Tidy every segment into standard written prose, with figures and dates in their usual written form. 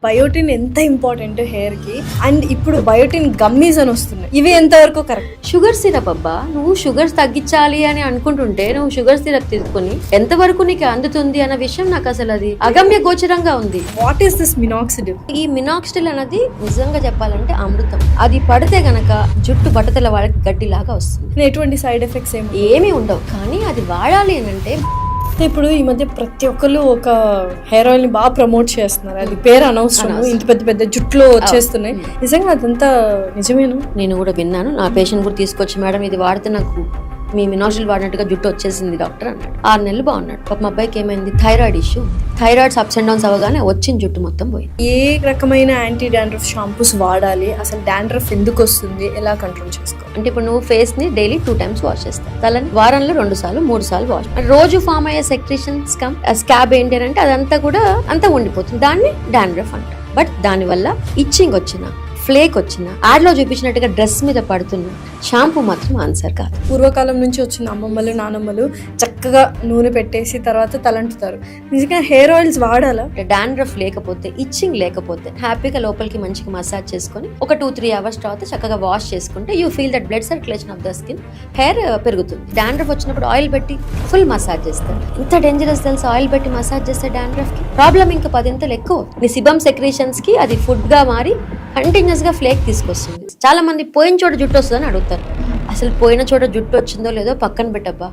Biotin ఎంత important hair కి, and ఇప్పుడు బయోటిన్ గమ్మీస్ అని వస్తున్నాయి. ఇవి ఎంతవరకు కరెక్ట్? షుగర్ సిరప్ అబ్బా, నువ్వు షుగర్స్ తగ్గించాలి అని అనుకుంటుంటే నువ్వు షుగర్ సిరప్ తీసుకుని ఎంతవరకు నీకు అందుతుంది అన్న విషయం నాకు అసలు అది అగమ్య గోచరంగా ఉంది. What is this minoxidil? ఈ మినాక్సిడిల్ అనేది నిజంగా చెప్పాలంటే అమృతం. అది పడితే గనక జుట్టు బట్టతల వాళ్ళకి గడ్డిలాగా వస్తుంది. ఎటువంటి సైడ్ ఎఫెక్ట్స్ ఏమీ ఉండవు, కానీ అది వాడాలి అని అంటే ఇప్పుడు ఈ మధ్య ప్రతి ఒక్కరు ఒక హెయిర్ ఆయిల్ ని బాగా ప్రమోట్ చేస్తున్నారు. అది పేరు అనవసరం, ఇంత పెద్ద పెద్ద జుట్లో వచ్చేస్తున్నాయి. నిజంగా అదంతా నిజమేనా? నేను కూడా విన్నాను. నా పేషెంట్ కూడా తీసుకొచ్చి, మేడం ఇది వాడితే నాకు మీ మినాక్సిడిల్ వాడినట్టుగా జుట్టు వచ్చేసింది డాక్టర్ అన్నాడు. 6 నెలలు బాగున్నాడు. పాప మా అబ్బాయికి ఏమైంది, thyroid issue. Thyroids ups and downs అవ్వగానే వచ్చిన జుట్టు మొత్తం పోయింది. ఏ రకమైన యాంటీ డాండ్రఫ్ షాంపూస్ వాడాలి, అసలు డాండ్రఫ్ ఎందుకు వస్తుంది, ఎలా కంట్రోల్ చేసుకోవాలి? అంటే ఇప్పుడు నువ్వు ఫేస్ ని డైలీ 2 times వాష్ చేస్తావు, తలని వారంలో 2 సార్లు 3 సార్లు వాష్. రోజు ఫామ్ అయ్యే సెక్రేషన్స్ స్కాబ్ ఏంటి అంటే అదంతా కూడా అంతా ఉండిపోతుంది. దాన్ని డాండ్రఫ్ అంటారు. బట్ దానివల్ల ఇచ్చింగ్ వచ్చిన, ఫ్లేక్ వచ్చిన, యాడ్ లో చూపించినట్టుగా డ్రెస్ మీద పడుతున్న షాంపూ మాత్రం ఆన్సర్ కాదు. పూర్వకాలం నుంచి వచ్చిన అమ్మమ్మలు నానమ్మలు చక్కగా నూనె పెట్టేసి తర్వాత తలంటుతారు. నిజంగా హెయిర్ ఆయిల్స్ వాడాలా? డాండ్రఫ్ లేకపోతే, ఇచ్చింగ్ లేకపోతే హ్యాపీగా లోపలికి మంచిగా మసాజ్ చేసుకొని ఒక 2-3 hours తర్వాత చక్కగా వాష్ చేసుకుంటే you feel that blood circulation of the skin, hair పెరుగుతుంది. డాండ్రఫ్ వచ్చినప్పుడు ఆయిల్ పెట్టి ఫుల్ మసాజ్ చేస్తారు. ఇంత డేంజరస్ తెలుసు, ఆయిల్ పెట్టి మసాజ్ చేస్తే డాండ్రఫ్ కి ప్రాబ్లం ఇంకా 10 ఎక్కువ. నీ సిబమ్ సెక్రేషన్స్ కి అది ఫుడ్ గా మారి కంటిన్యూస్ గా ఫ్లేక్ తీసుకొస్తుంది. చాలా మంది పోయిన చోట జుట్టు వస్తుందని అడుగుతారు. అసలు పోయిన చోట జుట్టు వచ్చిందో లేదో పక్కన పెట్టబ్బా,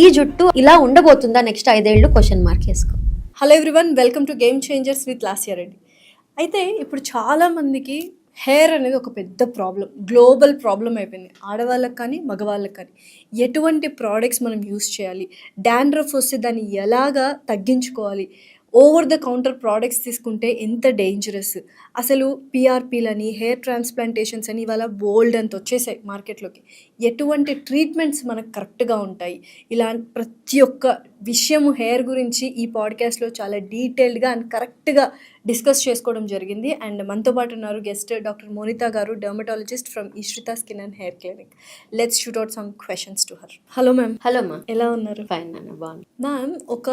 ఈ జుట్టు ఇలా ఉండబోతుందా నెక్స్ట్ 5 ఏళ్ళు క్వశ్చన్ మార్క్ వేసుకో. Hello everyone, welcome to game changers with Lasya Reddy. అయితే ఇప్పుడు చాలా మందికి హెయిర్ అనేది ఒక పెద్ద ప్రాబ్లం, గ్లోబల్ ప్రాబ్లం అయిపోయింది. ఆడవాళ్ళకి కానీ మగవాళ్ళకి కానీ ఎటువంటి ప్రోడక్ట్స్ మనం యూస్ చేయాలి, డాండ్రఫ్ వస్తే దాన్ని ఎలాగా తగ్గించుకోవాలి, ఓవర్ ద కౌంటర్ ప్రోడక్ట్స్ తీసుకుంటే ఎంత డేంజరస్, అసలు పిఆర్పీలని, హెయిర్ ట్రాన్స్ప్లాంటేషన్స్ అని ఇవాళ బోల్డ్ అంత వచ్చేసాయి మార్కెట్లోకి. ఎటువంటి ట్రీట్మెంట్స్ మనకు కరెక్ట్గా ఉంటాయి, ఇలాంటి ప్రతి ఒక్క విషయము హెయిర్ గురించి ఈ పాడ్కాస్ట్లో చాలా డీటెయిల్డ్గా అండ్ కరెక్ట్గా డిస్కస్ చేసుకోవడం జరిగింది. అండ్ మనతో పాటు ఉన్నారు గెస్ట్ డాక్టర్ మోనితా గారు, dermatologist from Eeshritha skin and hair clinic. Let's shoot out some questions to her. Hello ma'am. Hello మా, ఎలా ఉన్నారు? ఫైన్ నాన్న, బాగుంది. మ్యామ్, ఒక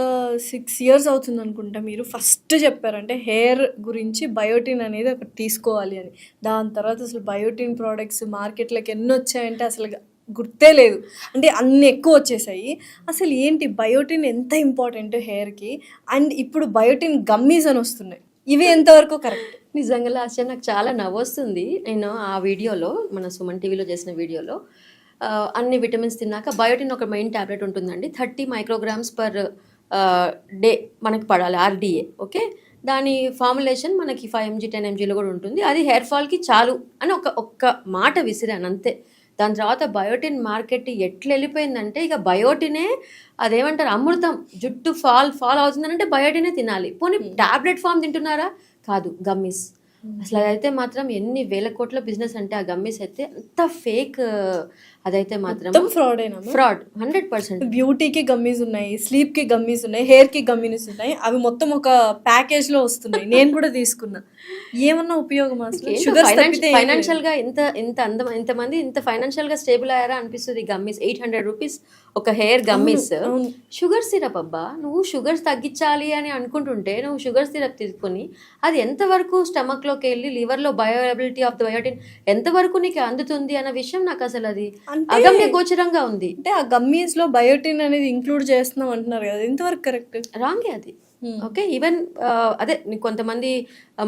6 years అవుతుంది అనుకుంటా మీరు ఫస్ట్ చెప్పారంటే హెయిర్ గురించి బయోటిన్ అనేది ఒకటి తీసుకోవాలి అని. దాని తర్వాత అసలు బయోటిన్ ప్రోడక్ట్స్ మార్కెట్లోకి ఎన్ని వచ్చాయంటే అసలు గుర్తే లేదు, అంటే అన్ని ఎక్కువ వచ్చేసాయి. అసలు ఏంటి బయోటిన్ ఎంత ఇంపార్టెంట్ హెయిర్కి, అండ్ ఇప్పుడు బయోటిన్ గమ్మీస్ అని వస్తున్నాయి. ఇవి ఎంతవరకు కరెక్ట్? నిజంగా లాస్ట్ నాకు చాలా నవ్వొస్తుంది. నేను ఆ వీడియోలో, మన సుమన్ టీవీలో చేసిన వీడియోలో, అన్ని విటమిన్స్ తిన్నాక బయోటిన్ ఒక మెయిన్ ట్యాబ్లెట్ ఉంటుందండి. 30 micrograms per డే మనకి పడాలి, RDA. ఓకే, దాని ఫార్ములేషన్ మనకి 5 mg 10 mgలో కూడా ఉంటుంది. అది హెయిర్ ఫాల్కి చాలు అని ఒక్క మాట విసిరాను అంతే. దాని తర్వాత బయోటిన్ మార్కెట్ ఎట్లా వెళ్ళిపోయిందంటే ఇక బయోటినే అదేమంటారు అమృతం. జుట్టు ఫాల్ అవుతుందని అంటే బయోటినే తినాలి. పోనీ టాబ్లెట్ ఫామ్ తింటున్నారా? కాదు, గమ్మీస్. అసలు అదైతే మాత్రం ఎన్ని వేల కోట్ల బిజినెస్ అంటే ఆ గమ్మీస్ అయితే అంత ఫేక్. అదైతే మాత్రం ఫ్రాడ్ 100%. బ్యూటీకి గమ్మీస్ ఉన్నాయి, స్లీప్ కి గమ్మీస్ ఉన్నాయి, హెయిర్ కి గమ్మీస్ ఉన్నాయి. అవి మొత్తం ఒక ప్యాకేజ్ లో వస్తున్నాయి. నేను కూడా తీసుకున్నా. ఏమన్నా ఉపయోగం అసలు? షుగర్ ఫైనాన్షియల్ గా ఇంతమంది ఇంత ఫైనాన్షియల్ గా స్టేబుల్ అయ్యారా అనిపిస్తుంది. గమ్మీస్ 800 rupees ఒక హెయిర్ గమ్మీస్. షుగర్ సిరప్ అబ్బా, నువ్వు షుగర్స్ తగ్గించాలి అని అనుకుంటుంటే నువ్వు షుగర్ సిరప్ తీసుకుని అది ఎంతవరకు స్టమక్ లోకి వెళ్ళి లివర్ లో బయోఎబిలిటీ ఆఫ్ ద బయోటిన్ ఎంతవరకు నీకు అందుతుంది అన్న విషయం నాకు అసలు అది అగమ్య గోచరంగా ఉంది. అంటే ఆ గమ్మీస్ లో బయోటిన్ అనేది ఇంక్లూడ్ చేస్తున్నాం అంటున్నారు కదా, ఎంతవరకు కరెక్ట్? రాంగే అది. ఓకే, ఈవెన్ అదే కొంతమంది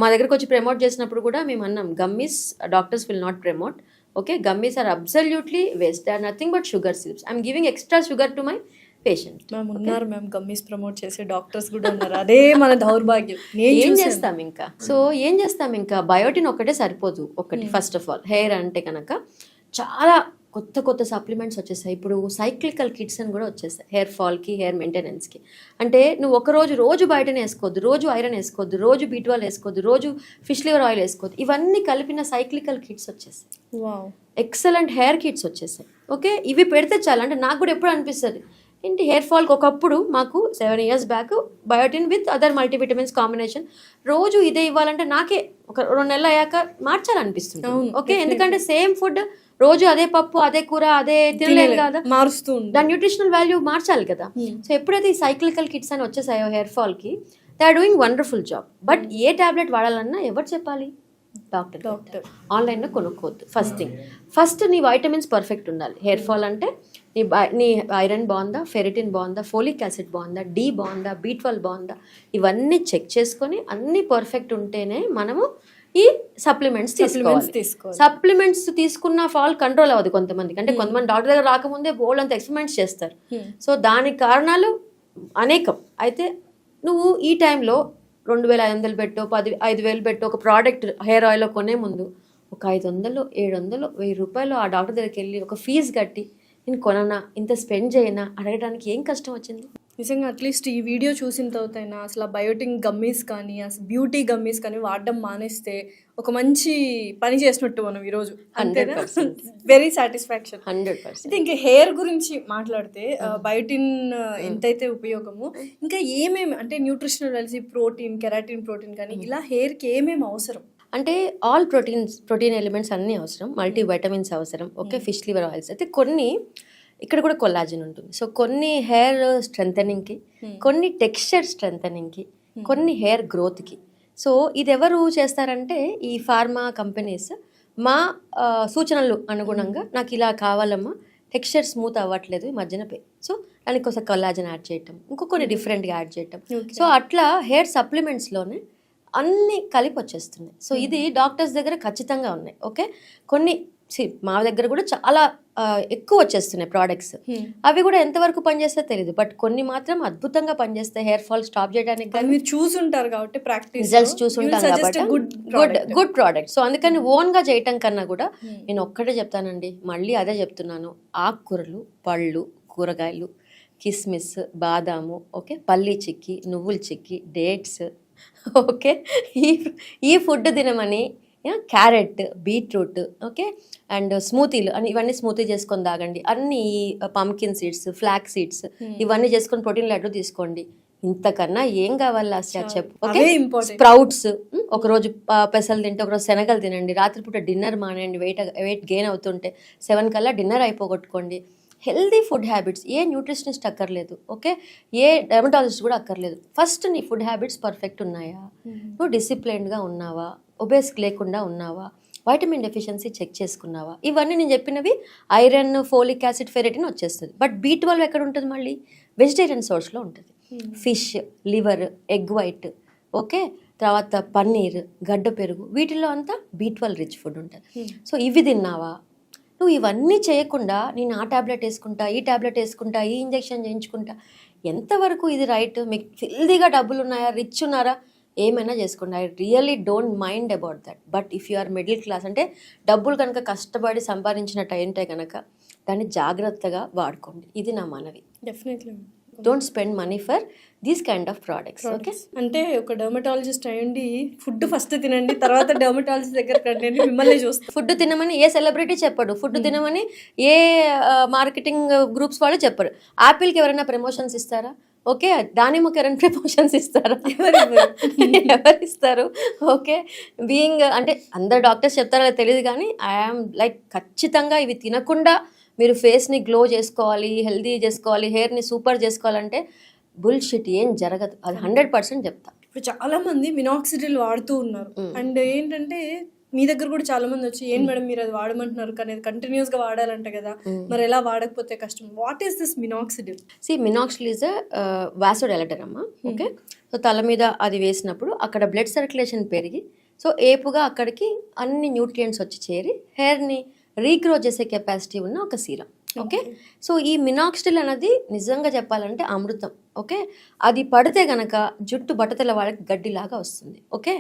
మా దగ్గరకు వచ్చి ప్రమోట్ చేసినప్పుడు కూడా మేము అన్నాం, gummies doctors will not promote. Okay, gummies are absolutely waste. They are nothing but sugar syrups. I'm giving extra sugar to my patient. Ma'am ఉన్నారు, మ్యామ్ గమ్మీస్ ప్రమోట్ చేసే డాక్టర్స్ కూడా ఉన్నారు. అదే మన దౌర్భాగ్యం. ఏం చేస్తాం ఇంకా? సో ఏం చేస్తాం ఇంకా? బయోటిన్ ఒకటే సరిపోదు. ఒకటి ఫస్ట్ ఆఫ్ ఆల్ హెయిర్ అంటే కనుక చాలా కొత్త సప్లిమెంట్స్ వచ్చేసాయి. ఇప్పుడు సైక్లికల్ కిట్స్ అని కూడా వచ్చేసాయి హెయిర్ ఫాల్కి, హెయిర్ మెయింటెనెన్స్కి. అంటే నువ్వు రోజు బయటనే వేసుకోవద్దు, రోజు ఐరన్ వేసుకోవద్దు, రోజు B12 వేసుకోవద్దు, రోజు ఫిష్ లివర్ ఆయిల్ వేసుకోవద్దు. ఇవన్నీ కలిపిన సైక్లికల్ కిట్స్ వచ్చేసాయి. ఎక్సలెంట్ హెయిర్ కిట్స్ వచ్చేసాయి. ఓకే, ఇవి పెడితే చాలా. అంటే నాకు కూడా ఎప్పుడు అనిపిస్తుంది ఏంటి, హెయిర్ ఫాల్కి ఒకప్పుడు మాకు 7 years back biotin with other multivitamins combination రోజు ఇదే ఇవ్వాలంటే నాకే ఒక 2 నెలలు అయ్యాక మార్చాలనిపిస్తుంది. ఓకే, ఎందుకంటే సేమ్ ఫుడ్ రోజు అదే పప్పు, అదే కూర, అదే తినలేదు కదా, మారుస్తూ దాని న్యూట్రిషనల్ వాల్యూ మార్చాలి కదా. సో ఎప్పుడైతే ఈ సైక్లికల్ కిట్స్ అని వచ్చేసాయో హెయిర్ ఫాల్కి, they are doing wonderful job. But ఏ టాబ్లెట్ వాడాలన్నా ఎవరు చెప్పాలి? డాక్టర్. ఆన్లైన్లో కొనుక్కోవద్దు. ఫస్ట్ నీ వైటమిన్స్ పర్ఫెక్ట్ ఉండాలి. హెయిర్ ఫాల్ అంటే నీ ఐరన్ బాగుందా, ఫెరిటిన్ బాగుందా, ఫోలిక్ యాసిడ్ బాగుందా, డి బాగుందా, B12 బాగుందా, ఇవన్నీ చెక్ చేసుకొని అన్నీ పర్ఫెక్ట్ ఉంటేనే మనము ఈ సప్లిమెంట్స్ తీసుకోవాలి. సప్లిమెంట్స్ తీసుకున్న ఫాల్ కంట్రోల్ అవ్వదు కొంతమందికి. అంటే కొంతమంది డాక్టర్ దగ్గర రాకముందే బోల్డ్ అంత ఎక్స్పెరిమెంట్స్ చేస్తారు. సో దానికి కారణాలు అనేకం. అయితే నువ్వు ఈ టైంలో 2,500 పెట్టో 5,000 పెట్టో ఒక ప్రోడక్ట్ హెయిర్ ఆయిల్ కొనే ముందు ఒక 500, 700, 1,000 రూపాయలు ఆ డాక్టర్ దగ్గరికి వెళ్ళి ఒక ఫీజు కట్టి నేను కొననా, ఇంత స్పెండ్ చేయనా అడగడానికి ఏం కష్టం వచ్చింది? నిజంగా అట్లీస్ట్ ఈ వీడియో చూసిన తర్వాతైనా అసలు బయోటిన్ గమ్మీస్ కానీ అసలు బ్యూటీ గమ్మీస్ కానీ వాడడం మానేస్తే ఒక మంచి పని చేసినట్టు మనం ఈరోజు. 100% వెరీ సాటిస్ఫాక్షన్. 100%. అయితే ఇంకా హెయిర్ గురించి మాట్లాడితే బయోటిన్ ఎంతైతే ఉపయోగమో ఇంకా ఏమేమి అంటే nutritional values, protein, keratin protein కానీ ఇలా హెయిర్కి ఏమేమి అవసరం? అంటే ఆల్ ప్రోటీన్ ఎలిమెంట్స్ అన్నీ అవసరం, మల్టీ వైటమిన్స్ అవసరం. ఓకే, ఫిష్ లివర్ ఆయిల్స్ అయితే కొన్ని, ఇక్కడ కూడా కొల్లాజన్ ఉంటుంది. సో కొన్ని హెయిర్ స్ట్రెంథనింగ్కి, కొన్ని టెక్స్చర్ స్ట్రెంథనింగ్కి, కొన్ని హెయిర్ గ్రోత్కి. సో ఇది ఎవరు చేస్తారంటే ఈ ఫార్మా కంపెనీస్ మా సూచనలు అనుగుణంగా నాకు ఇలా కావాలమ్మా, టెక్స్చర్ స్మూత్ అవ్వట్లేదు ఈ మధ్యన సో దానికి కోసం కొల్లాజన్ యాడ్ చేయటం, కొన్ని డిఫరెంట్గా యాడ్ చేయటం. సో అట్లా హెయిర్ సప్లిమెంట్స్లోనే అన్నీ కలిపి వచ్చేస్తున్నాయి. సో ఇది డాక్టర్స్ దగ్గర ఖచ్చితంగా ఉన్నాయి. ఓకే, కొన్ని మా దగ్గర కూడా చాలా ఎక్కువ వచ్చేస్తున్నాయి ప్రోడక్ట్స్. అవి కూడా ఎంతవరకు పనిచేస్తే తెలియదు, బట్ కొన్ని మాత్రం అద్భుతంగా పనిచేస్తాయి హెయిర్ ఫాల్ స్టాప్ చేయడానికి. మీరు చూసుంటారు కాబట్టి ప్రాక్టీస్ రిజల్ట్స్ చూసుంటాం కాబట్టి గుడ్ ప్రోడక్ట్. సో అందుకని ఓన్గా చేయటం కన్నా కూడా నేను ఒక్కటే చెప్తానండి, మళ్ళీ అదే చెప్తున్నాను, ఆకుకూరలు, పళ్ళు, కూరగాయలు, కిస్మిస్, బాదాము, ఓకే, పల్లి చిక్కి, నువ్వుల చిక్కి, డేట్స్, ఓకే, ఈ ఫుడ్ తినమని, క్యారెట్, బీట్రూట్, ఓకే, అండ్ స్మూతీలు అని ఇవన్నీ స్మూతీ చేసుకొని తాగండి. అన్ని పంకిన్ సీడ్స్, ఫ్లాక్ సీడ్స్ ఇవన్నీ చేసుకొని ప్రోటీన్ లడ్డు తీసుకోండి. ఇంతకన్నా ఏం కావాలి ఆసియా చెప్పు? ఓకే, స్ప్రౌట్స్ ఒకరోజు పెసలు తింటే ఒకరోజు శనగలు తినండి. రాత్రిపూట డిన్నర్ మానేయండి, వెయిట్ గెయిన్ అవుతుంటే 7 కల్లా డిన్నర్ అయిపోగొట్టుకోండి. హెల్దీ ఫుడ్ హ్యాబిట్స్, ఏ న్యూట్రిషనిస్ట్ అక్కర్లేదు, ఓకే, ఏ డెర్మటాలజిస్ట్ కూడా అక్కర్లేదు. ఫస్ట్ నీ ఫుడ్ హ్యాబిట్స్ పర్ఫెక్ట్ ఉన్నాయా, నువ్వు డిసిప్లైన్డ్గా ఉన్నావా, ఒబేస్ లేకుండా ఉన్నావా, వైటమిన్ డెఫిషియన్సీ చెక్ చేసుకున్నావా, ఇవన్నీ నేను చెప్పినవి ఐరన్, ఫోలిక్ యాసిడ్, ఫెరిటిన్ వచ్చేస్తుంది. బట్ B12 ఎక్కడ ఉంటుంది? మళ్ళీ వెజిటేరియన్ సోర్స్లో ఉంటుంది. Fish, liver, egg white, okay, తర్వాత పన్నీర్, గడ్డ పెరుగు, వీటిల్లో అంతా B12 రిచ్ ఫుడ్ ఉంటుంది. సో ఇవి తిన్నావా? నువ్వు ఇవన్నీ చేయకుండా నేను ఆ ట్యాబ్లెట్ వేసుకుంటా, ఈ ట్యాబ్లెట్ వేసుకుంటా, ఈ ఇంజెక్షన్ చేయించుకుంటా, ఎంతవరకు ఇది రైట్? మీకు హెల్దీగా డబ్బులు ఉన్నాయా, రిచ్ ఉన్నారా, ఏమైనా చేసుకోండి. I really don't mind about that. But if you are middle class అంటే డబ్బులు కనుక కష్టపడి సంపాదించినట్టు అయింటే కనుక దాన్ని జాగ్రత్తగా వాడుకోండి. ఇది నా మనవి. Definitely don't spend money for these kind of products. Okay, అంటే ఒక డర్మటాలజిస్ట్ అయ్యండి ఫుడ్ ఫస్ట్ తినండి, తర్వాత డర్మటాలజిస్ట్ దగ్గర రండి మిమ్మల్ని చూస్తాను. ఫుడ్ తినమని ఏ సెలబ్రిటీ చెప్పడు, ఫుడ్ తినమని ఏ మార్కెటింగ్ గ్రూప్స్ వాళ్ళు చెప్పరు. యాపిల్కి ఎవరైనా ప్రమోషన్స్ ఇస్తారా? ఓకే, దానిమ్మకి ఎవరైనా ప్రమోషన్స్ ఇస్తారా? ఎవరు ఇస్తారు? ఓకే, బీయింగ్ అంటే అందరు డాక్టర్స్ చెప్తారో తెలియదు, కానీ ఐఆమ్ లైక్ ఖచ్చితంగా ఇవి తినకుండా మీరు ఫేస్ని గ్లో చేసుకోవాలి, హెల్దీ చేసుకోవాలి, హెయిర్ని సూపర్ చేసుకోవాలంటే బుల్షిట్, ఏం జరగదు. అది 100% చెప్తా. ఇప్పుడు చాలా మంది మినాక్సిడిల్ వాడుతూ ఉన్నారు. అండ్ ఏంటంటే మీ దగ్గర కూడా చాలా మంది వచ్చి ఏం మేడం మీరు అది వాడమంటున్నారు, కానీ అది కంటిన్యూస్ గా వాడాలంట కదా, మరి ఎలా వాడకపోతే కష్టం. What is this minoxidil? Minoxidil is vasodilator అమ్మా. ఓకే, సో తల మీద అది వేసినప్పుడు అక్కడ బ్లడ్ సర్క్యులేషన్ పెరిగి సో ఏపుగా అక్కడికి అన్ని న్యూట్రియంట్స్ వచ్చి చేరి హెయిర్ని రీగ్రో చేసే కెపాసిటీ ఉన్న ఒక సీరం. ఓకే, సో ఈ మినాక్సిడిల్ అనేది నిజంగా చెప్పాలంటే అమృతం. ఓకే, అది పడితే గనక జుట్టు బట్టతల వాళ్ళకి గడ్డిలాగా వస్తుంది. ఓకే,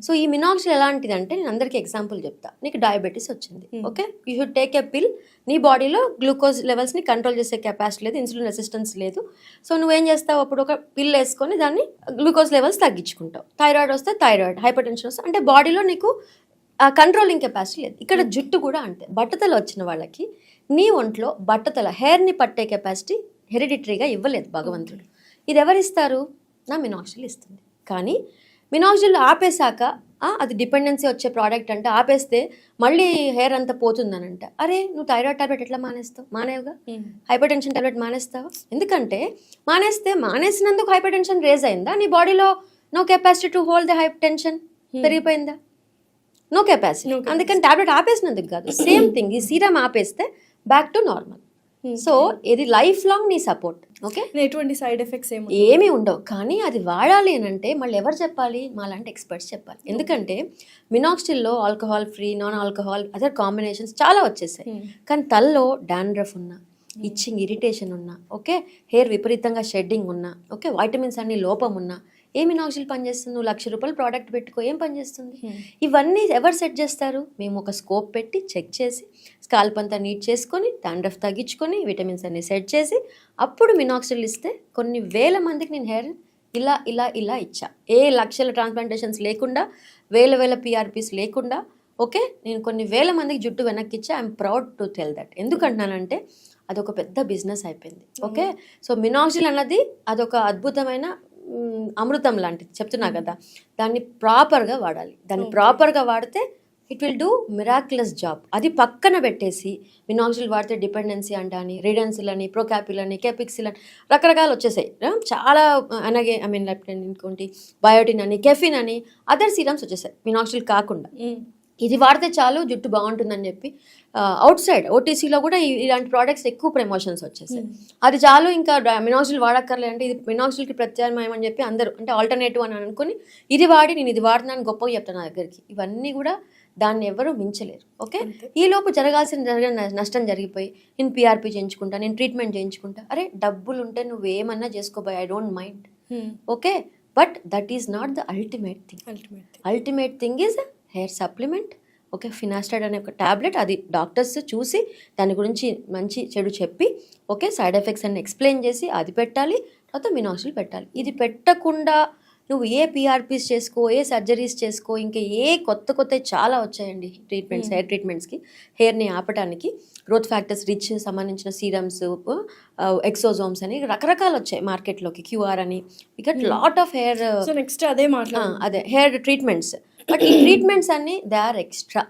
సో ఈ మినాక్సిడిల్ ఎలాంటిది అంటే నేను అందరికీ ఎగ్జాంపుల్ చెప్తా. నీకు డయాబెటీస్ వచ్చింది, okay, you should take a పిల్. నీ బాడీలో గ్లూకోజ్ లెవెల్స్ని కంట్రోల్ చేసే కెపాసిటీ లేదు, ఇన్సులిన్ రెసిస్టెన్స్ లేదు. సో నువ్వేం చేస్తావు, అప్పుడు ఒక పిల్ వేసుకొని దాన్ని గ్లూకోజ్ లెవెల్స్ తగ్గించుకుంటావు. థైరాయిడ్ వస్తే థైరాయిడ్, హైపర్ టెన్షన్ వస్తే అంటే బాడీలో నీకు కంట్రోలింగ్ కెపాసిటీ లేదు. ఇక్కడ జుట్టు కూడా అంతే. బట్టతల వచ్చిన వాళ్ళకి నీ ఒంట్లో బట్టతల హెయిర్ని పట్టే కెపాసిటీ హెరిడిటరీగా ఇవ్వలేదు భగవంతుడు. ఇది ఎవరిస్తారు? నా మినాక్సిడిల్ ఇస్తుంది. కానీ మినాక్సిడిల్ ఆపేశాక అది డిపెండెన్సీ వచ్చే ప్రోడక్ట్ అంటే ఆపేస్తే మళ్ళీ హెయిర్ అంతా పోతుందనంట. అరే నువ్వు థైరాయిడ్ టాబ్లెట్ ఎట్లా మానేస్తావు? మానేవుగా. హైపర్ టెన్షన్ టాబ్లెట్ మానేస్తావు. ఎందుకంటే మానేసినందుకు హైపర్ టెన్షన్ రేజ్ అయిందా? నీ బాడీలో no capacity to hold the hype tension పెరిగిపోయిందా? No capacity. అందుకని టాబ్లెట్ ఆపేసినందుకు కాదు, సేమ్ థింగ్ ఈ సీరం ఆపేస్తే బ్యాక్ టు నార్మల్. సో ఇది లైఫ్ లాంగ్ నీ సపోర్ట్. ఓకే, ఎటువంటి సైడ్ ఎఫెక్ట్స్ ఏమీ ఉండవు. కానీ అది వాడాలి అని అంటే మళ్ళీ ఎవరు చెప్పాలి? మాలాంటి ఎక్స్పర్ట్స్ చెప్పాలి. ఎందుకంటే మినాక్సిడిల్లో alcohol free, non alcohol, other combinations చాలా వచ్చేసాయి. కానీ తలలో డాండ్రఫ్ ఉన్నా, ఇచ్చింగ్ ఇరిటేషన్ ఉన్నా, ఓకే, హెయిర్ విపరీతంగా షెడ్డింగ్ ఉన్నా, ఓకే, వైటమిన్స్ అన్ని లోపం ఉన్నా, ఏ మినాక్సిల్ పనిచేస్తుంది? నువ్వు ₹1,00,000 ప్రోడక్ట్ పెట్టుకో, ఏం పనిచేస్తుంది? ఇవన్నీ ఎవరు సెట్ చేస్తారు? మేము ఒక స్కోప్ పెట్టి చెక్ చేసి స్కాల్ప్ అంతా నీట్ చేసుకొని డాండ్రఫ్ తగ్గించుకొని విటమిన్స్ అన్ని సెట్ చేసి అప్పుడు మినాక్సిల్ ఇస్తే కొన్ని వేల మందికి నేను హెయిర్ ఇలా ఇలా ఇలా ఇచ్చా. ఏ లక్షల ట్రాన్స్ప్లాంటేషన్స్ లేకుండా, వేల పిఆర్పీస్ లేకుండా, ఓకే, నేను కొన్ని వేల మందికి జుట్టు వెనక్కి ఇచ్చా. I'm proud to tell that. ఎందుకంటున్నానంటే అదొక పెద్ద బిజినెస్ అయిపోయింది. ఓకే, సో మినాక్సిల్ అన్నది అదొక అద్భుతమైన అమృతం లాంటిది చెప్తున్నా కదా. దాన్ని ప్రాపర్గా వాడాలి. దాన్ని ప్రాపర్గా వాడితే it will do miraculous job. అది పక్కన పెట్టేసి మినాక్సిల్ వాడితే డిపెండెన్సీ అంటాని, రిడెన్సిల్ అని, ప్రోకాపిల్ అని, కెపిక్సిల్ అని రకరకాలు వచ్చేసాయి. చాలా అలాగే ఇంకోటి బయోటిన్ అని, కెఫిన్ అని అదర్ సీరమ్స్ వచ్చేసాయి మినాక్సిల్ కాకుండా. ఇది వాడితే చాలు జుట్టు బాగుంటుందని చెప్పి అవుట్ సైడ్ ఓటీసీలో కూడా ఇలాంటి ప్రోడక్ట్స్ ఎక్కువ ప్రమోషన్స్ వచ్చేసాయి. అది చాలు, ఇంకా మినాక్సిల్ వాడక్కర్లే అంటే ఇది మినాక్సిల్కి ప్రత్యామ్నాయం అని చెప్పి అందరూ అంటే ఆల్టర్నేటివ్ అని అనుకుని ఇది వాడి నేను ఇది వాడుతున్నాను గొప్పగా చెప్తాను నా దగ్గరికి. ఇవన్నీ కూడా దాన్ని ఎవరు మించలేరు. ఓకే, ఈలోపు జరిగిన నష్టం జరిగిపోయి నేను పిఆర్పి చేయించుకుంటా, నేను ట్రీట్మెంట్ చేయించుకుంటా. అరే డబ్బులు ఉంటే నువ్వు ఏమన్నా చేసుకోబోయ్, I don't mind. Okay, but that is not the ultimate thing. Ultimate thing is hair supplement. Okay, finasteride అనే ఒక ట్యాబ్లెట్, అది డాక్టర్స్ చూసి దాని గురించి మంచి చెడు చెప్పి, ఓకే, సైడ్ ఎఫెక్ట్స్ అన్ని ఎక్స్ప్లెయిన్ చేసి అది పెట్టాలి. తర్వాత మినాక్సిల్ పెట్టాలి. ఇది పెట్టకుండా నువ్వు ఏ పిఆర్పీస్ చేసుకో, ఏ సర్జరీస్ చేసుకో, ఇంకా ఏ కొత్త చాలా వచ్చాయండి ట్రీట్మెంట్స్, హెయిర్ ట్రీట్మెంట్స్కి, హెయిర్ని ఆపడానికి. గ్రోత్ ఫ్యాక్టర్స్ రిచ్ సంబంధించిన సీరమ్స్, ఎక్సోజోమ్స్ అని రకరకాలు వచ్చాయి మార్కెట్లోకి, క్యూఆర్ అని, ఇక లాట్ ఆఫ్ హెయిర్ నెక్స్ట్ అదే హెయిర్ ట్రీట్మెంట్స్. బట్ ఈ ట్రీట్మెంట్స్ అన్ని they are extra.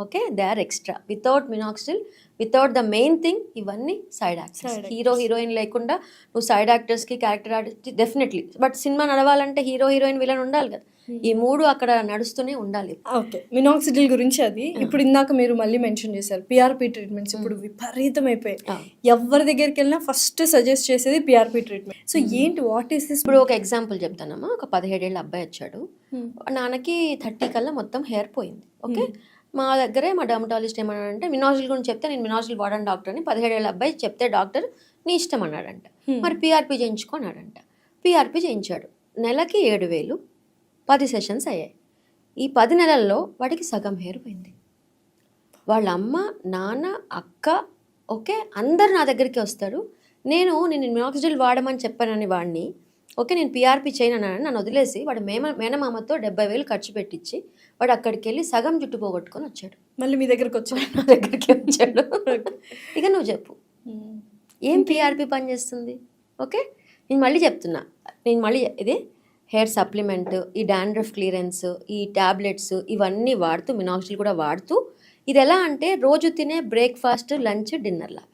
Okay, they are extra. Without minoxidil, without the main thing, ఇవన్నీ సైడ్ యాక్టర్స్. హీరోయిన్ లేకుండా నువ్వు సైడ్ యాక్టర్స్కి, character artist definitely. But cinema నడవాలంటే హీరోయిన్ విలన్ ఉండాలి కదా. ఈ మూడు అక్కడ నడుస్తూనే ఉండాలి. ఓకే, మినాక్సిడిల్ గురించి అది ఇప్పుడు ఇందాక మీరు మళ్ళీ మెన్షన్ చేశారు. పిఆర్పి ట్రీట్మెంట్స్ ఇప్పుడు విపరీతం అయిపోయాయి. ఎవరి దగ్గరికి వెళ్ళినా ఫస్ట్ సజెస్ట్ చేసేది పిఆర్పి ట్రీట్మెంట్. సో ఏంటి, వాట్ ఈస్ దిస్? ఇప్పుడు ఒక ఎగ్జాంపుల్ చెప్తానమ్మా. ఒక 17 ఏళ్ళ అబ్బాయి వచ్చాడు. నాన్నకి 30 కల్లా మొత్తం హెయిర్ పోయింది. ఓకే, మా దగ్గరే మా డర్మటాలజిస్ట్ ఏమన్నాడంటే మినాక్సిల్ గురించి చెప్తే, నేను మినాక్సిల్ వాడాను డాక్టర్ అని 17 ఏళ్ళ అబ్బాయి చెప్తే డాక్టర్ నీ ఇష్టం అన్నాడంట. మరి పిఆర్పి చేయించుకున్నాడంట. పిఆర్పి చేయించాడు. నెలకి 7,000, 10 సెషన్స్ అయ్యాయి. ఈ 10 నెలల్లో వాడికి సగం హెయిర్ పోయింది. వాళ్ళ అమ్మ, నాన్న, అక్క, ఓకే, అందరు నా దగ్గరికి వస్తారు. నేను మినాక్సిడిల్ వాడమని చెప్పానని వాడిని, ఓకే, నేను పిఆర్పి చేయనని నన్ను వదిలేసి వాడు మేనమామతో 70,000 ఖర్చు పెట్టించి వాడు అక్కడికి వెళ్ళి సగం జుట్టు పోగొట్టుకొని వచ్చాడు. మళ్ళీ మీ దగ్గరకు వచ్చాడు, నా దగ్గరికి వచ్చాడు. ఇక నువ్వు చెప్పు, ఏం పిఆర్పి పని చేస్తుంది? ఓకే, నేను మళ్ళీ చెప్తున్నా, ఇది హెయిర్ సప్లిమెంట్, ఈ డాండ్రఫ్ క్లియరెన్స్, ఈ ట్యాబ్లెట్స్ ఇవన్నీ వాడుతూ, మినాక్సిల్ కూడా వాడుతూ, ఇది ఎలా అంటే రోజు తినే బ్రేక్ఫాస్ట్, లంచ్, డిన్నర్ లాగా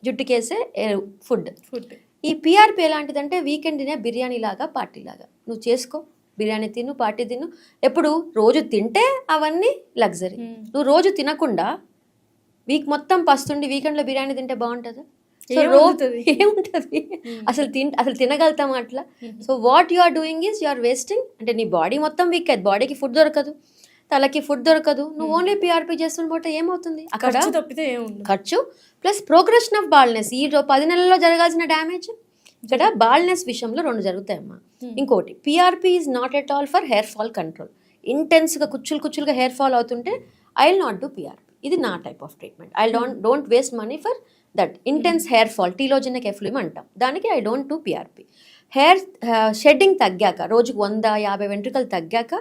జుట్టుకేసే ఫుడ్. ఈ పిఆర్పి ఎలాంటిదంటే వీకెండ్ తినే బిర్యానీ లాగా, పార్టీ లాగా. నువ్వు చేసుకో, బిర్యానీ తిను, పార్టీ తిను. ఎప్పుడు రోజు తింటే అవన్నీ లగ్జరీ. నువ్వు రోజు తినకుండా వీక్ మొత్తం పస్తుండి వీకెండ్లో బిర్యానీ తింటే బాగుంటుందా? సో ఏముంటుంది అసలు తినగలుగుతాం అట్లా? So what you are doing is you are wasting. అంటే నీ బాడీ మొత్తం వీక్ అయ్యింది, బాడీకి ఫుడ్ దొరకదు, తలకి ఫుడ్ దొరకదు. నువ్వు ఓన్లీ పిఆర్పి చేస్తుంటే ఏమవుతుంది? అక్కడ ఖర్చు ప్లస్ ప్రోగ్రెషన్ ఆఫ్ బాల్నెస్. ఈ 10 నెలల్లో జరగాల్సిన డ్యామేజ్ ఇక్కడ బాల్నెస్ విషయంలో 2 జరుగుతాయమ్మా. ఇంకోటి, PRP is not at all for hair fall control. ఇంటెన్స్గా కుచ్చులుగా హెయిర్ ఫాల్ అవుతుంటే I will not do PRP. ఇది నా type of treatment. I don't waste money for that intense hair fall, telogen effluvium అంటాం దానికి. I don't do PRP. Hair shedding తగ్గాక, రోజుకు 100-50 వెంట్రుకలు తగ్గాక,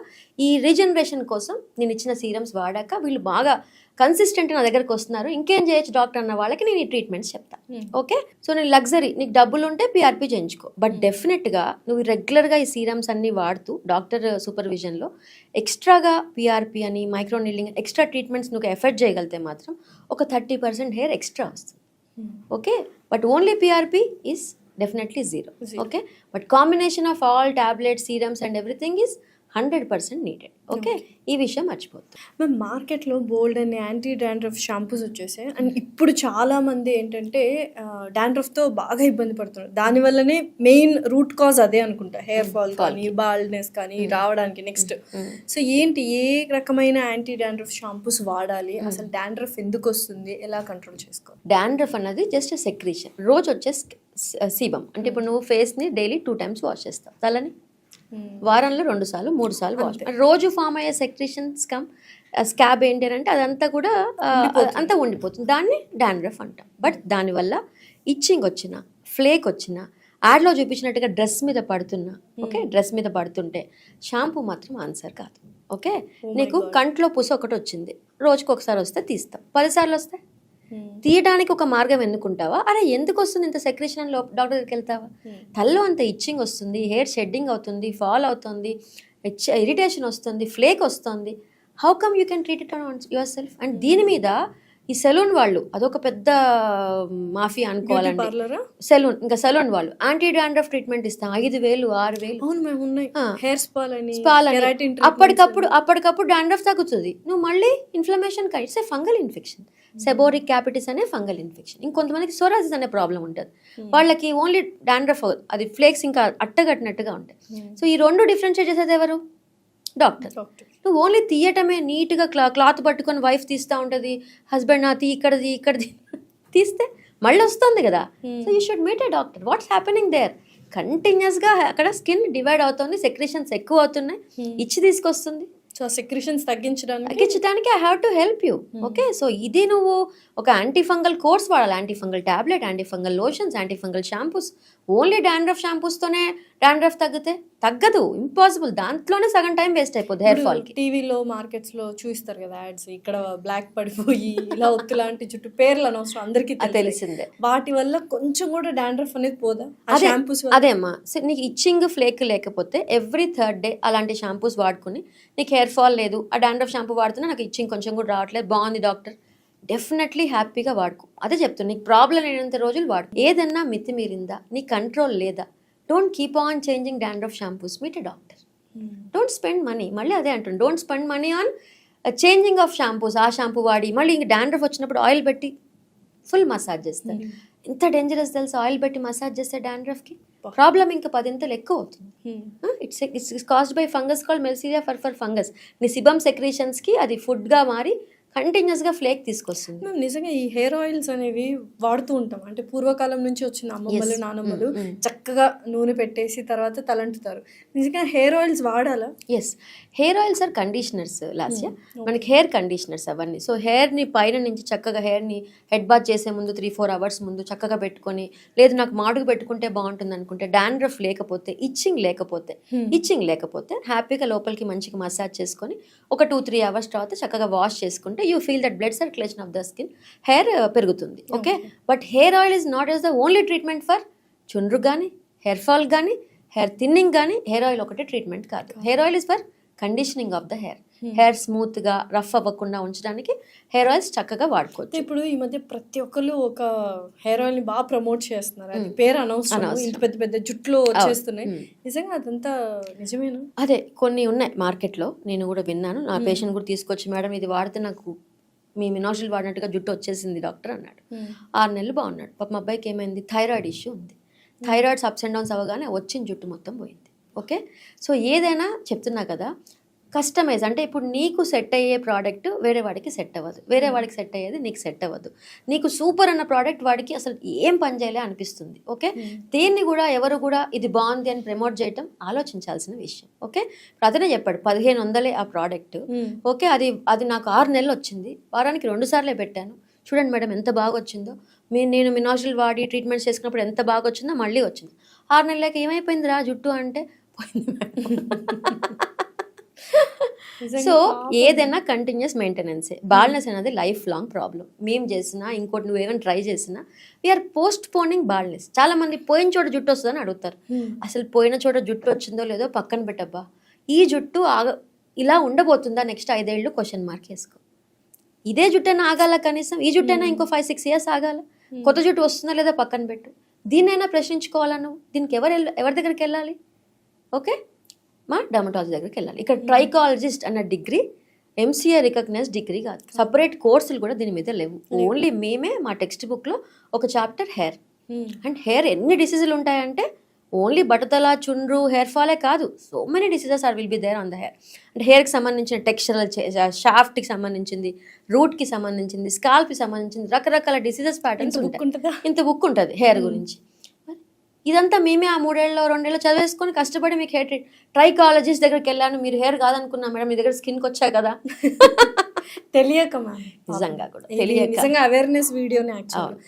ఈ రీజనరేషన్ కోసం నేను ఇచ్చిన సీరమ్స్ వాడాక వీళ్ళు బాగా కన్సిస్టెంట్ నా దగ్గరకు వస్తున్నారు. ఇంకేం చేయొచ్చు డాక్టర్ అన్న వాళ్ళకి నేను ఈ ట్రీట్మెంట్స్ చెప్తాను. ఓకే, సో నేను లగ్జరీ, నీకు డబ్బులు ఉంటే పిఆర్పి చేయించుకో. బట్ డెఫినెట్గా నువ్వు రెగ్యులర్గా ఈ సీరమ్స్ అన్ని వాడుతూ డాక్టర్ సూపర్విజన్లో ఎక్స్ట్రాగా పిఆర్పి అని, మైక్రో నీడ్లింగ్, ఎక్స్ట్రా ట్రీట్మెంట్స్ నువ్వు ఎఫర్ట్ చేయగలిగితే మాత్రం ఒక 30% హెయిర్ ఎక్స్ట్రా వస్తుంది. Okay, but only PRP is definitely zero. Okay, but combination of all tablets, serums and everything is 100% needed. Okay, ఈ విషయం మర్చిపోతుంది. మ్యామ్ మార్కెట్లో బోల్డ్ అని యాంటీ డాండ్రఫ్ షాంపూస్ వచ్చేసాయి అండ్ ఇప్పుడు చాలామంది ఏంటంటే డాండ్రఫ్తో బాగా ఇబ్బంది పడుతున్నారు. దానివల్లనే మెయిన్ రూట్ కాజ్ అదే అనుకుంటా, హెయిర్ ఫాల్ కానీ బాల్డ్నెస్ కానీ రావడానికి. నెక్స్ట్ సో ఏంటి, ఏ రకమైన యాంటీ డాండ్రఫ్ షాంపూస్ వాడాలి, అసలు డాండ్రఫ్ ఎందుకు వస్తుంది, ఎలా కంట్రోల్ చేసుకోవాలి? డాండ్రఫ్ అన్నది జస్ట్ సెక్రీషన్. రోజు వచ్చే సీబమ్ అంటే ఇప్పుడు నువ్వు ఫేస్ని డైలీ 2 times వాష్ చేస్తావు, తలని వారంలో 2 సార్లు 3 సార్లు వాష్. రోజు ఫామ్ అయ్యే సెక్రీషన్స్ కమ్ స్కాబ్ ఏంటి అంటే అదంతా కూడా అంతా ఉండిపోతుంది, దాన్ని డాండ్రఫ్ అంటాం. బట్ దానివల్ల ఇచ్చింగ్ వచ్చిన, ఫ్లేక్ వచ్చిన, యాడ్లో చూపించినట్టుగా డ్రెస్ మీద పడుతున్నా, ఓకే డ్రెస్ మీద పడుతుంటే షాంపూ మాత్రం ఆన్సర్ కాదు. ఓకే, నీకు కంట్లో పుస ఒకటి వచ్చింది, రోజుకి ఒకసారి వస్తే తీస్తాం, 10 సార్లు వస్తే తీయడానికి ఒక మార్గం ఎన్నుకుంటావా? అరే ఎందుకు వస్తుంది ఇంత సెక్రేషన్ అని డాక్టర్ దగ్గరికి వెళ్తావా? తల్లో అంత ఇచ్చింగ్ వస్తుంది, హెయిర్ షెడ్డింగ్ అవుతుంది, ఫాల్ అవుతుంది, ఇరిటేషన్ వస్తుంది, ఫ్లేక్ వస్తుంది. How come you can treat it on your self? And దీని మీద ఈ సెలూన్ వాళ్ళు అదొక పెద్ద మాఫియా అనుకోవాలండి. సెలూన్, ఇంకా సెలూన్ వాళ్ళు యాంటీ డాండ్రఫ్ ట్రీట్మెంట్ ఇస్తాం, 5,000 6,000 స్పాల్ అని అప్పటికప్పుడు డాండ్రఫ్ తగ్గుతుంది. నువ్వు మళ్ళీ inflammation it's a fungal infection, seborrhoeic capitis అనే ఫంగల్ ఇన్ఫెక్షన్. ఇంకొంతమందికి సోరాసిస్ అనే ప్రాబ్లం ఉంటుంది, వాళ్ళకి ఓన్లీ డాండ్రఫ్, అది ఫ్లేక్స్ ఇంకా అట్టగట్టినట్టుగా ఉంటాయి. సో ఈ 2 డిఫరెన్షియేట్ చేసేది ఎవరు? డాక్టర్. నువ్వు ఓన్లీ తీయటమే, నీట్గా క్లాత్ పట్టుకొని వైఫ్ తీస్తూ ఉంటుంది, హస్బెండ్ ఇక్కడది తీస్తే మళ్ళీ వస్తుంది కదా. So you should meet a doctor. What's happening there? కంటిన్యూస్గా అక్కడ స్కిన్ డివైడ్ అవుతుంది, సెక్రేషన్స్ ఎక్కువ అవుతున్నాయి, ఇచ్చి తీసుకొస్తుంది. సో సెక్రేషన్స్ తగ్గించడానికి I have to help you. Okay, so ఇది నువ్వు ఒక యాంటీఫంగల్ కోర్స్ వాడాలి, antifungal tablet, antifungal lotions, antifungal shampoos. Only dandruff షాంపూస్తోనే డాండ్రఫ్ తగ్గదు, ఇంపాసిబుల్. దాంట్లోనే సగం టైం వేస్ట్ అయిపోతుంది హెయిర్ ఫాల్ కి. టీవీలో మార్కెట్స్లో చూస్తారు కదా యాడ్స్, ఇక్కడ బ్లాక్ పడిపోయి ఇలా ఒత్తు లాంటి చుట్టూ పేర్లు అనవసరం, అందరికీ తెలిసిందే. వాటి వల్ల కొంచెం కూడా డాండ్రఫ్ అనేది పోదా? అదేమ్మా, నీకు ఇచ్చింగ్ ఫ్లేక్ లేకపోతే ఎవ్రీ 3rd day అలాంటి షాంపూస్ వాడుకుని, నీకు హెయిర్ ఫాల్ లేదు, ఆ డాండ్రఫ్ షాంపూ వాడుతున్నా నాకు ఇచ్చింగ్ కొంచెం కూడా రావట్లేదు, బాగుంది డాక్టర్, డెఫినెట్లీ హ్యాపీగా వాడుకో. అదే చెప్తున్నా, నీకు ప్రాబ్లం లేనంత రోజులు వాడుకో. ఏదన్నా మితిమీరిందా, నీ కంట్రోల్ లేదా, don't keep on changing dandruff shampoos, meet a doctor. Don't spend money, మళ్ళీ అదే అంటాను, don't spend money on changing of shampoos. ఆ షాంపూ వాడి మళ్ళీ ఇంక డాండ్రఫ్ వచ్చినప్పుడు ఆయిల్ పెట్టి ఫుల్ మసాజ్ చేస్తారు. ఎంత డేంజరస్ తెలుసు, ఆయిల్ పెట్టి మసాజ్ చేస్తే డాండ్రఫ్కి ప్రాబ్లం ఇంకా 10 ఎక్కువ అవుతుంది. It's caused by fungus called Malassezia furfur fungus. నీ సిబమ్ సెక్రేషన్స్కి అది ఫుడ్గా మారి కంటిన్యూస్గా ఫ్లేక్ తీసుకొస్తుంది. మేము నిజంగా ఈ హెయిర్ ఆయిల్స్ అనేవి వాడుతూ ఉంటాం, అంటే పూర్వకాలం నుంచి వచ్చిన అమ్మమ్మలు నానమ్మలు చక్కగా నూనె పెట్టేసి తర్వాత తలంటుతారు. నిజంగా హెయిర్ ఆయిల్స్ వాడాలా? Yes, hair oils are conditioners Lasya, మనకి హెయిర్ కండిషనర్స్ అవన్నీ. సో హెయిర్ని పైన నుంచి చక్కగా హెయిర్ని హెడ్ బాత్ చేసే ముందు 3-4 hours ముందు చక్కగా పెట్టుకొని, లేదు నాకు మాడుగు పెట్టుకుంటే బాగుంటుంది అనుకుంటే, డాండ్రఫ్ లేకపోతే, ఇచ్చింగ్ లేకపోతే హ్యాపీగా లోపలికి మంచిగా మసాజ్ చేసుకొని ఒక 2-3 hours తర్వాత చక్కగా వాష్ చేసుకుంటే you feel that blood circulation of the skin, hair పెరుగుతుంది. Okay, but hair oil is not as the only treatment for చుండ్రు కానీ, హెయిర్ ఫాల్ కానీ, హెయిర్ థిన్నింగ్ కానీ. హెయిర్ ఆయిల్ ఒకటే ట్రీట్మెంట్ కాదు. Hair oil is for conditioning of the hair, hair స్మూత్గా rough అవ్వకుండా ఉంచడానికి హెయిర్ ఆయిల్స్ చక్కగా వాడుకోవచ్చు. ఇప్పుడు ఈ మధ్య ప్రతి ఒక్కరు ఒక హెయిర్ ఆయిల్ ని బాగా ప్రమోట్ చేస్తున్నారు, అది పేరు అనవసరం, ఇంత పెద్ద పెద్ద జుట్లు వచ్చేస్తున్నాయి. నిజంగా అదంతా నిజమేనా? అదే కొన్ని ఉన్నాయి మార్కెట్లో, నేను కూడా విన్నాను. నా పేషెంట్ కూడా తీసుకొచ్చి, మేడం ఇది వాడితే నాకు మీ మినాజిల్ వాడినట్టుగా జుట్టు వచ్చేసింది డాక్టర్ అన్నాడు. 6 నెలలు బాగున్నాడు. పాప మా అబ్బాయికి ఏమైంది, థైరాయిడ్ ఇష్యూ ఉంది, థైరాయిడ్స్ అప్స్ అండ్ డౌన్స్ అవ్వగానే వచ్చిన జుట్టు మొత్తం పోయింది. ఓకే, సో ఏదైనా చెప్తున్నా కదా, కస్టమైజ్ అంటే ఇప్పుడు నీకు సెట్ అయ్యే ప్రోడక్ట్ వేరే వాడికి సెట్ అవ్వదు, వేరే వాడికి సెట్ అయ్యేది నీకు సెట్ అవ్వదు. నీకు సూపర్ అన్న ప్రోడక్ట్ వాడికి అసలు ఏం పని చేయలే అనిపిస్తుంది. ఓకే, దేన్ని కూడా ఎవరు కూడా ఇది బాగుంది అని ప్రమోట్ చేయటం ఆలోచించాల్సిన విషయం. ఓకే, అతనే చెప్పాడు 1500 ఆ ప్రోడక్ట్. ఓకే, అది నాకు 6 నెలలు వచ్చింది, వారానికి 2 సార్లే పెట్టాను, చూడండి మేడం ఎంత బాగా వచ్చిందో, నేను మినాజిల్ వాడి ట్రీట్మెంట్స్ చేసుకున్నప్పుడు ఎంత బాగా వచ్చిందో, మళ్ళీ వచ్చింది. 6 నెలలకి ఏమైపోయింది రా జుట్టు అంటే పోయింది మేడం. సో ఏదైనా కంటిన్యూస్ మెయింటెనెన్సే. బాల్నెస్ అనేది లైఫ్ లాంగ్ ప్రాబ్లం. మేము చేసినా, ఇంకోటి నువ్వు ఏమైనా ట్రై చేసినా, వీఆర్ పోస్ట్ పోనింగ్ బాల్నెస్. చాలా మంది పోయిన చోట జుట్టు వస్తుందని అడుగుతారు. అసలు పోయిన చోట జుట్టు వచ్చిందో లేదో పక్కన పెట్టబ్బా, ఈ జుట్టు ఇలా ఉండబోతుందా నెక్స్ట్ 5 ఏళ్ళు క్వశ్చన్ వేసుకో. ఇదే జుట్టైనా ఆగాల, కనీసం ఈ జుట్టైనా ఇంకో 5-6 years ఆగాల. కొత్త జుట్టు వస్తుందా లేదా పక్కన పెట్టు. దీన్నైనా ప్రశ్నించుకోవాలా నువ్వు? దీనికి ఎవరి దగ్గరికి వెళ్ళాలి? ఓకే, మా డర్మటాలజీ దగ్గరికి వెళ్ళాలి. ఇక్కడ ట్రైకాలజిస్ట్ అన్న డిగ్రీ ఎంసీఏ రికగ్నైజ్ డిగ్రీ కాదు, సపరేట్ కోర్సులు కూడా దీని మీద లేవు. ఓన్లీ మేమే మా టెక్స్ట్ బుక్లో ఒక చాప్టర్ హెయిర్. అండ్ హెయిర్ ఎన్ని డిసీజులు ఉంటాయంటే ఓన్లీ బట్టతల, చుండ్రు, హెయిర్ ఫాలే కాదు, so many diseases will be there on the hair. అంటే హెయిర్కి సంబంధించిన టెక్స్చరల్, షాఫ్ట్కి సంబంధించింది, రూట్కి సంబంధించింది, స్కాల్ప్కి సంబంధించింది, రకరకాల డిసీజెస్ ప్యాటర్న్స్ ఉంటాయి. ఇంత బుక్ ఉంటుంది హెయిర్ గురించి. ఇదంతా మేమే ఆ 3 ఏళ్ళలో 2 ఏళ్ళు చదివేసుకొని కష్టపడి మీకు హెయిర్ ట్రైకాలజిస్ట్ దగ్గరికి వెళ్ళాను, మీరు హెయిర్ కాదనుకున్నా మేడం, మీ దగ్గర స్కిన్కి వచ్చా కదా. తెలియక మ్యామ్, నిజంగా కూడా నిజంగా అవేర్నెస్ వీడియోనే యాక్చువల్.